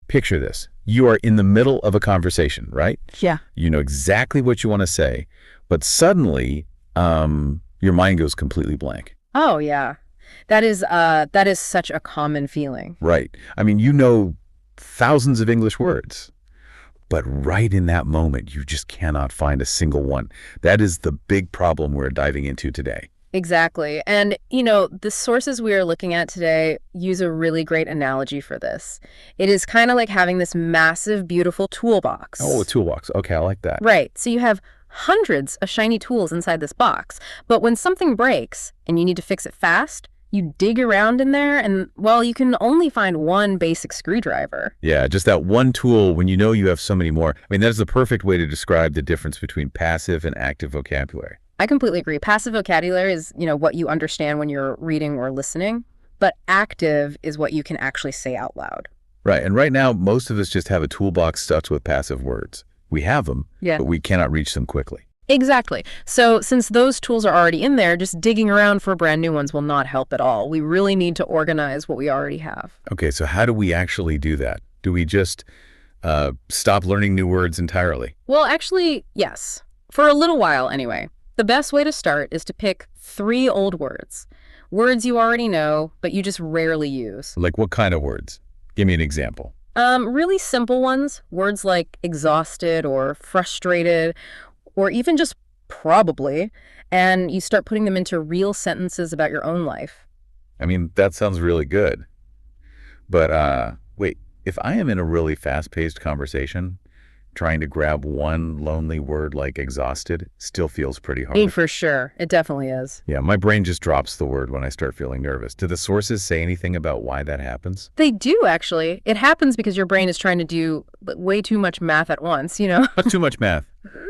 Picture this. You are in the middle of a conversation, right? Yeah. You know exactly what you want to say, but suddenly your mind goes completely blank. Oh, yeah. That is such a common feeling. Right. I mean, you know thousands of English words, but right in that moment, you just cannot find a single one. That is the big problem we're diving into today. Exactly. And, the sources we are looking at today use a really great analogy for this. It is kind of like having this massive, beautiful toolbox. Oh, a toolbox. Okay, I like that. Right. So you have hundreds of shiny tools inside this box. But when something breaks and you need to fix it fast, you dig around in there and, well, you can only find one basic screwdriver. Yeah, just that one tool when you know you have so many more. I mean, that is the perfect way to describe the difference between passive and active vocabulary. I completely agree. Passive vocabulary is, what you understand when you're reading or listening, but active is what you can actually say out loud. Right. And right now, most of us just have a toolbox stuffed with passive words. We have them, yeah, but we cannot reach them quickly. Exactly. So since those tools are already in there, just digging around for brand new ones will not help at all. We really need to organize what we already have. Okay, so how do we actually do that? Do we just stop learning new words entirely? Well, actually, yes. For a little while, anyway. The best way to start is to pick 3 old words. Words you already know, but you just rarely use. Like what kind of words? Give me an example. Really simple ones. Words like exhausted or frustrated, or even just probably. And you start putting them into real sentences about your own life. I mean, that sounds really good. But wait, if I am in a really fast-paced conversation, trying to grab one lonely word like exhausted still feels pretty hard. For sure. It definitely is. Yeah, my brain just drops the word when I start feeling nervous. Do the sources say anything about why that happens? They do, actually. It happens because your brain is trying to do way too much math at once, Not too much math.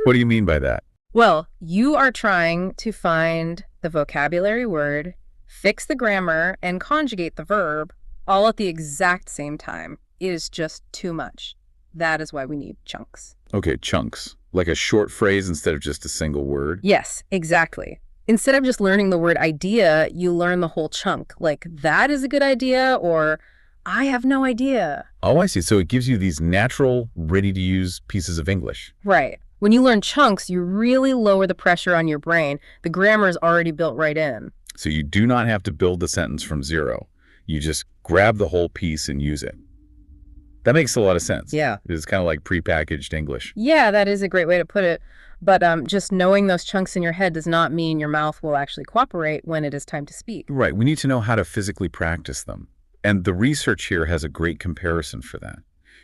What do you mean by that? Well, you are trying to find the vocabulary word, fix the grammar, and conjugate the verb all at the exact same time. It is just too much. That is why we need chunks. Okay, chunks. Like a short phrase instead of just a single word? Yes, exactly. Instead of just learning the word idea, you learn the whole chunk. Like, that is a good idea, or I have no idea. Oh, I see. So it gives you these natural, ready-to-use pieces of English. Right. When you learn chunks, you really lower the pressure on your brain. The grammar is already built right in. So you do not have to build the sentence from zero. You just grab the whole piece and use it. That makes a lot of sense. Yeah. It's kind of like prepackaged English. Yeah, that is a great way to put it. But just knowing those chunks in your head does not mean your mouth will actually cooperate when it is time to speak. Right. We need to know how to physically practice them. And the research here has a great comparison for that.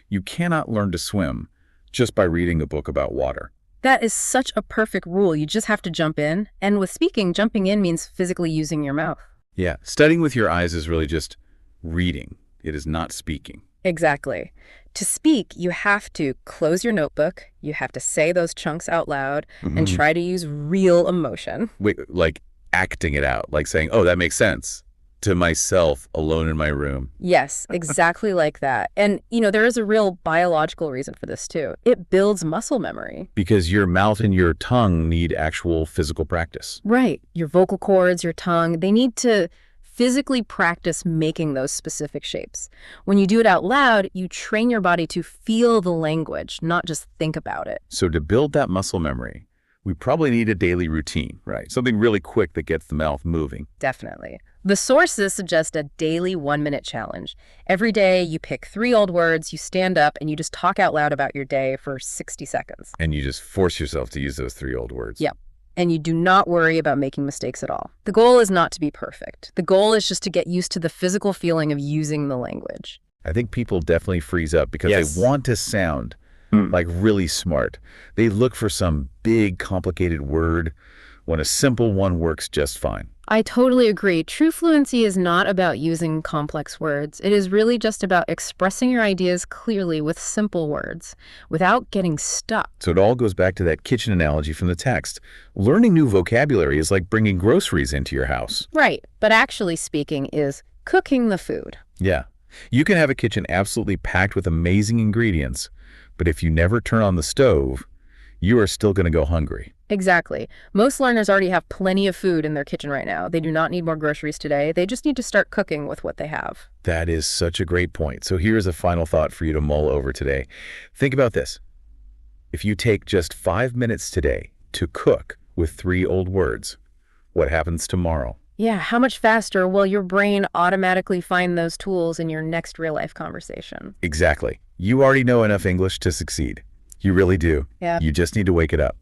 You cannot learn to swim just by reading a book about water. That is such a perfect rule. You just have to jump in. And with speaking, jumping in means physically using your mouth. Yeah. Studying with your eyes is really just reading. It is not speaking. Exactly. To speak, you have to close your notebook, you have to say those chunks out loud, and try to use real emotion. Wait, like acting it out, like saying, oh, that makes sense, to myself alone in my room. Yes, exactly like that. And, there is a real biological reason for this, too. It builds muscle memory. Because your mouth and your tongue need actual physical practice. Right. Your vocal cords, your tongue, they need to physically practice making those specific shapes. When you do it out loud, you train your body to feel the language, not just think about it. So to build that muscle memory, we probably need a daily routine, right? Something really quick that gets the mouth moving. Definitely. The sources suggest a daily 1-minute challenge. Every day you pick 3 old words, you stand up, and you just talk out loud about your day for 60 seconds. And you just force yourself to use those 3 old words. Yep. And you do not worry about making mistakes at all. The goal is not to be perfect. The goal is just to get used to the physical feeling of using the language. I think people definitely freeze up because they want to sound like really smart. They look for some big, complicated word when a simple one works just fine. I totally agree. True fluency is not about using complex words. It is really just about expressing your ideas clearly with simple words, without getting stuck. So it all goes back to that kitchen analogy from the text. Learning new vocabulary is like bringing groceries into your house. Right, but actually speaking is cooking the food. Yeah. You can have a kitchen absolutely packed with amazing ingredients, but if you never turn on the stove, you are still going to go hungry. Exactly. Most learners already have plenty of food in their kitchen right now. They do not need more groceries today. They just need to start cooking with what they have. That is such a great point. So here's a final thought for you to mull over today. Think about this. If you take just 5 minutes today to cook with 3 old words, what happens tomorrow? Yeah, how much faster will your brain automatically find those tools in your next real life conversation? Exactly. You already know enough English to succeed. You really do. Yeah. You just need to wake it up.